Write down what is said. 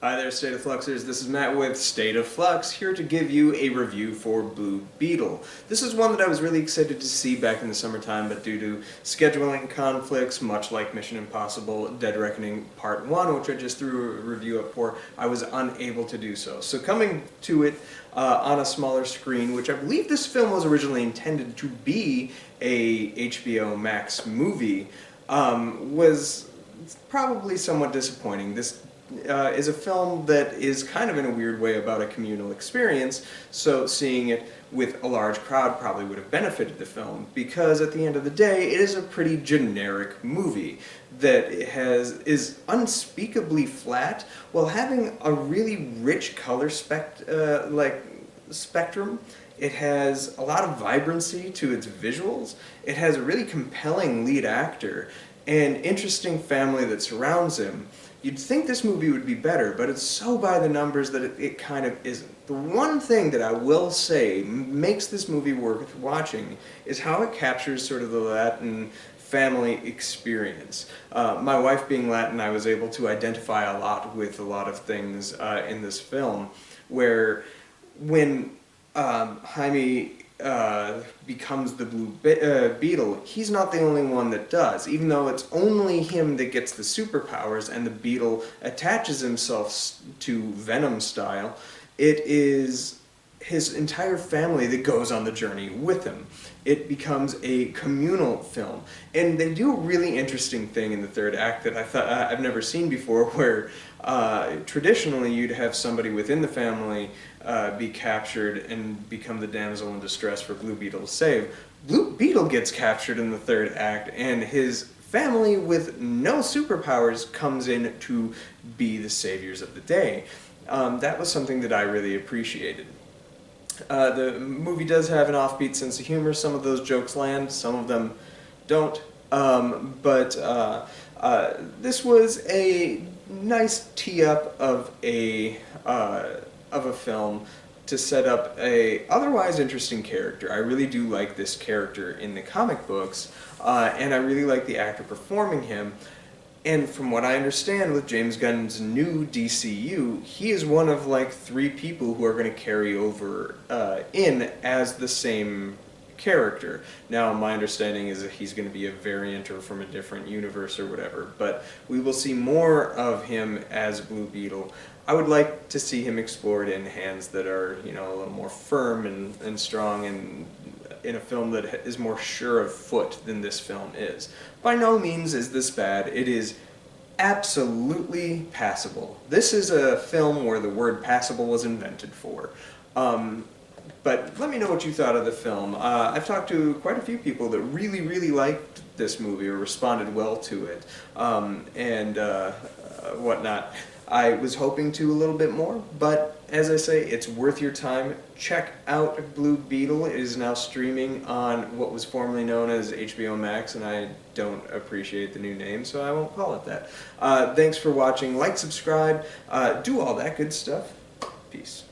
Hi there, State of Fluxers. This is Matt with State of Flux, here to give you a review for Blue Beetle. This is one that I was really excited to see back in the summertime, but due to scheduling conflicts, much like Mission Impossible Dead Reckoning Part 1, which I just threw a review up for, I was unable to do so. So coming to it on a smaller screen, which I believe this film was originally intended to be a HBO Max movie, was probably somewhat disappointing. This is a film that is kind of in a weird way about a communal experience, so seeing it with a large crowd probably would have benefited the film, because at the end of the day it is a pretty generic movie that is unspeakably flat while having a really rich color spectrum. It has a lot of vibrancy to its visuals. It has a really compelling lead actor and interesting family that surrounds him. You'd think this movie would be better, but it's so by the numbers that it kind of isn't. The one thing that I will say makes this movie worth watching is how it captures sort of the Latin family experience. My wife being Latin, I was able to identify a lot with a lot of things in this film, where when Jaime becomes the Blue Beetle, he's not the only one that does. Even though it's only him that gets the superpowers and the Beetle attaches himself to Venom style, it is his entire family that goes on the journey with him. It becomes a communal film. And they do a really interesting thing in the third act that I thought I've never seen before, where traditionally you'd have somebody within the family be captured and become the damsel in distress for Blue Beetle to save. Blue Beetle gets captured in the third act, and his family with no superpowers comes in to be the saviors of the day. That was something that I really appreciated. The movie does have an offbeat sense of humor. Some of those jokes land, some of them don't. This was a nice tee-up of a film to set up a otherwise interesting character. I really do like this character in the comic books, and I really like the actor performing him. And from what I understand with James Gunn's new DCU, he is one of like 3 people who are going to carry over in as the same character. Now, my understanding is that he's going to be a variant or from a different universe or whatever, but we will see more of him as Blue Beetle. I would like to see him explored in hands that are, you know, a little more firm and strong, and in a film that is more sure of foot than this film is. By no means is this bad. It is absolutely passable. This is a film where the word passable was invented for. But let me know what you thought of the film. I've talked to quite a few people that really, really liked this movie or responded well to it, and whatnot. I was hoping to a little bit more, but as I say, it's worth your time. Check out Blue Beetle. It is now streaming on what was formerly known as HBO Max, and I don't appreciate the new name, so I won't call it that. Thanks for watching. Like, subscribe, do all that good stuff. Peace.